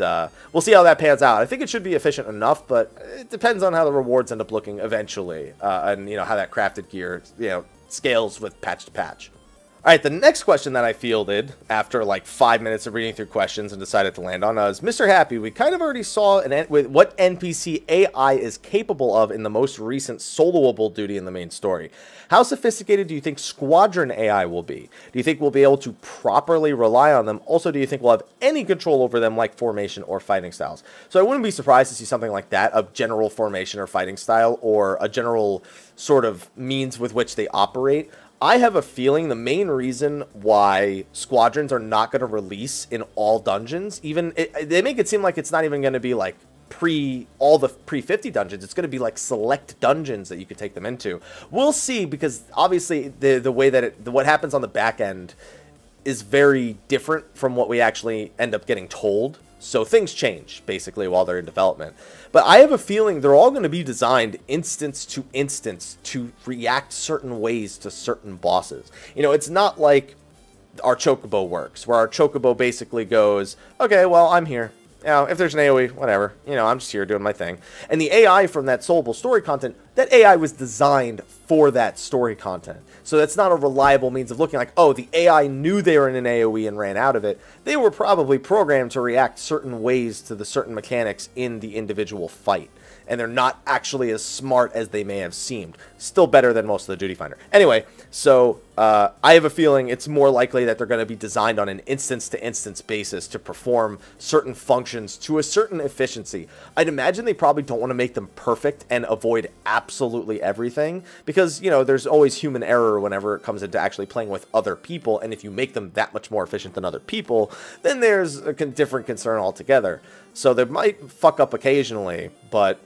we'll see how that pans out. I think it should be efficient enough, but it depends on how the rewards end up looking eventually. And, you know, how that crafted gear, you know, scales with patch to patch. All right, the next question that I fielded after like 5 minutes of reading through questions and decided to land on is, Mr. Happy, we kind of already saw with what NPC AI is capable of in the most recent soloable duty in the main story. How sophisticated do you think Squadron AI will be? Do you think we'll be able to properly rely on them? Also, do you think we'll have any control over them like formation or fighting styles? So I wouldn't be surprised to see something like that, a general formation or fighting style, or a general sort of means with which they operate. I have a feeling the main reason why squadrons are not going to release in all dungeons, they make it seem like it's not even going to be like all the pre-50 dungeons. It's going to be like select dungeons that you could take them into. We'll see, because obviously the way that what happens on the back end is very different from what we actually end up getting told. So things change, basically, while they're in development. But I have a feeling they're all going to be designed instance to instance to react certain ways to certain bosses. You know, it's not like our Chocobo works, where our Chocobo basically goes, okay, well, I'm here. You know, if there's an AoE, whatever. You know, I'm just here doing my thing. And the AI from that Soulable story content, that AI was designed for that story content. So that's not a reliable means of looking like, oh, the AI knew they were in an AoE and ran out of it. They were probably programmed to react certain ways to the certain mechanics in the individual fight. And they're not actually as smart as they may have seemed. Still better than most of the Duty Finder. Anyway, so I have a feeling it's more likely that they're going to be designed on an instance-to-instance basis to perform certain functions to a certain efficiency. I'd imagine they probably don't want to make them perfect and avoid absolutely everything because, you know, there's always human error whenever it comes into actually playing with other people, and if you make them that much more efficient than other people, then there's a different concern altogether. So they might fuck up occasionally, but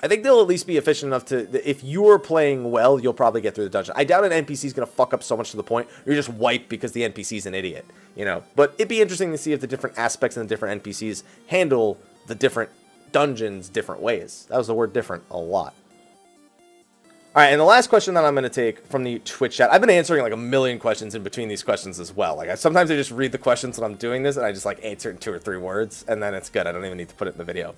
I think they'll at least be efficient enough to, if you're playing well, you'll probably get through the dungeon. I doubt an NPC is going to fuck up so much to the point you're just wiped because the NPC's an idiot, you know. But it'd be interesting to see if the different aspects and the different NPCs handle the different dungeons different ways. That was the word different a lot. All right, and the last question that I'm going to take from the Twitch chat, I've been answering like a million questions in between these questions as well. Like sometimes I just read the questions when I'm doing this, and I just like answer in 2 or 3 words, and then it's good. I don't even need to put it in the video.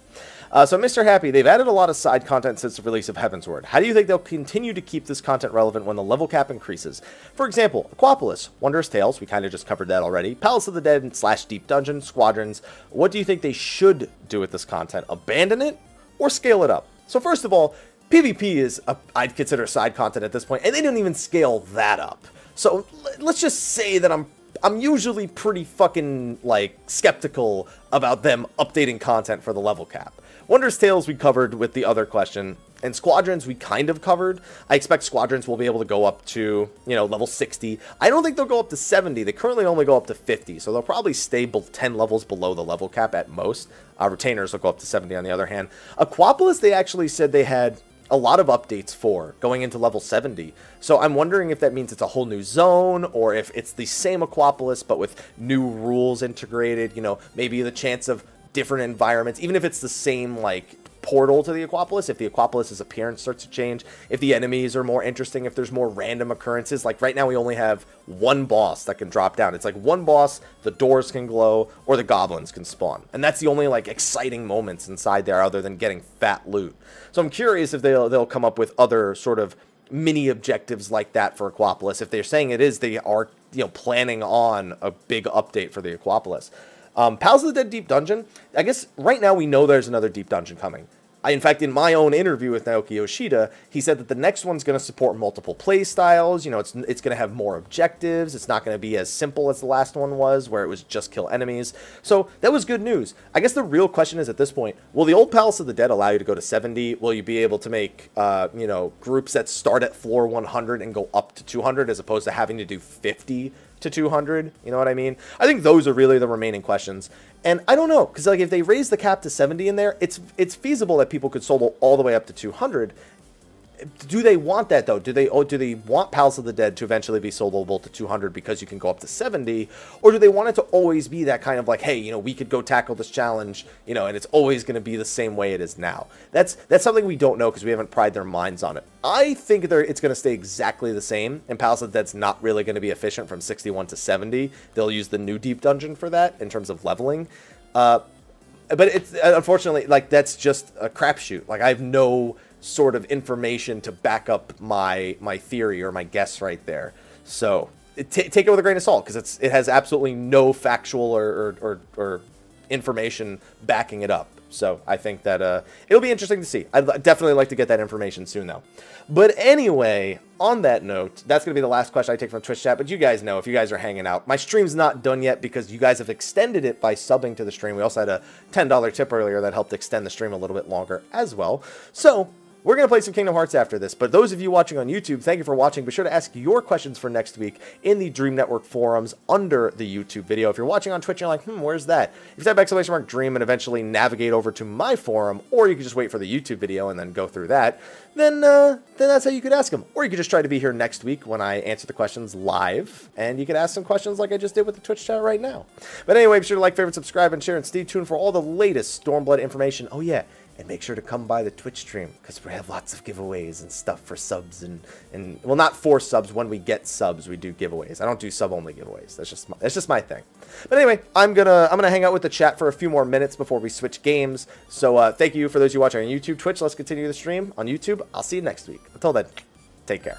So Mr. Happy, they've added a lot of side content since the release of Heavensward. How do you think they'll continue to keep this content relevant when the level cap increases? For example, Aquapolis, Wondrous Tales, we kind of just covered that already, Palace of the Dead / Deep Dungeon, Squadrons. What do you think they should do with this content? Abandon it or scale it up? So first of all, PvP is, I'd consider side content at this point, and they don't even scale that up. So let's just say that I'm usually pretty fucking, like, skeptical about them updating content for the level cap. Wondrous Tales we covered with the other question, and Squadrons we kind of covered. I expect Squadrons will be able to go up to, you know, level 60. I don't think they'll go up to 70. They currently only go up to 50, so they'll probably stay 10 levels below the level cap at most. Retainers will go up to 70 on the other hand. Aquapolis, they actually said they had a lot of updates for going into level 70. So I'm wondering if that means it's a whole new zone or if it's the same Aquapolis but with new rules integrated, you know, maybe the chance of different environments, even if it's the same like portal to the Aquapolis, if the Aquapolis's appearance starts to change, if the enemies are more interesting, if there's more random occurrences. Like right now we only have one boss that can drop down. It's like one boss, the doors can glow, or the goblins can spawn. And that's the only like exciting moments inside there other than getting fat loot. So I'm curious if they'll come up with other sort of mini objectives like that for Aquapolis. If they're saying it is, they are, you know, planning on a big update for the Aquapolis. Palace of the Dead Deep Dungeon, I guess right now we know there's another Deep Dungeon coming. In fact, in my own interview with Naoki Yoshida, he said that the next one's going to support multiple play styles. You know, it's going to have more objectives. It's not going to be as simple as the last one was, where it was just kill enemies. So that was good news. I guess the real question is at this point, will the old Palace of the Dead allow you to go to 70? Will you be able to make, you know, groups that start at floor 100 and go up to 200 as opposed to having to do 50 to 200? You know what I mean? I think those are really the remaining questions. And I don't know, because like if they raise the cap to 70 in there, it's feasible that people could solo all the way up to 200. Do they want that though? Do they want Palace of the Dead to eventually be soloable to 200 because you can go up to 70, or do they want it to always be that kind of like, hey, you know, we could go tackle this challenge, you know, and it's always going to be the same way it is now? That's something we don't know because we haven't pried their minds on it. I think it's going to stay exactly the same, and Palace of the Dead's not really going to be efficient from 61 to 70. They'll use the new Deep Dungeon for that in terms of leveling. But it's unfortunately like that's just a crapshoot. Like I have no sort of information to back up my theory or my guess right there. So take it with a grain of salt because it has absolutely no factual or information backing it up. So I think that it'll be interesting to see. I'd definitely like to get that information soon, though. But anyway, on that note, that's going to be the last question I take from Twitch chat. But you guys know, if you guys are hanging out, my stream's not done yet because you guys have extended it by subbing to the stream. We also had a $10 tip earlier that helped extend the stream a little bit longer as well. So we're going to play some Kingdom Hearts after this, but those of you watching on YouTube, thank you for watching. Be sure to ask your questions for next week in the Dream Network forums under the YouTube video. If you're watching on Twitch, you're like, where's that? You type !Dream and eventually navigate over to my forum, or you can just wait for the YouTube video and then go through that. Then that's how you could ask them. Or you could just try to be here next week when I answer the questions live, and you could ask some questions like I just did with the Twitch chat right now. But anyway, be sure to like, favorite, subscribe, and share, and stay tuned for all the latest Stormblood information. Oh yeah, and make sure to come by the Twitch stream because we have lots of giveaways and stuff for subs and well, not for subs. When we get subs, we do giveaways. I don't do sub-only giveaways. That's just my thing. But anyway, I'm gonna hang out with the chat for a few more minutes before we switch games. So thank you for those of you watching on YouTube, Twitch. Let's continue the stream on YouTube. I'll see you next week. Until then, take care.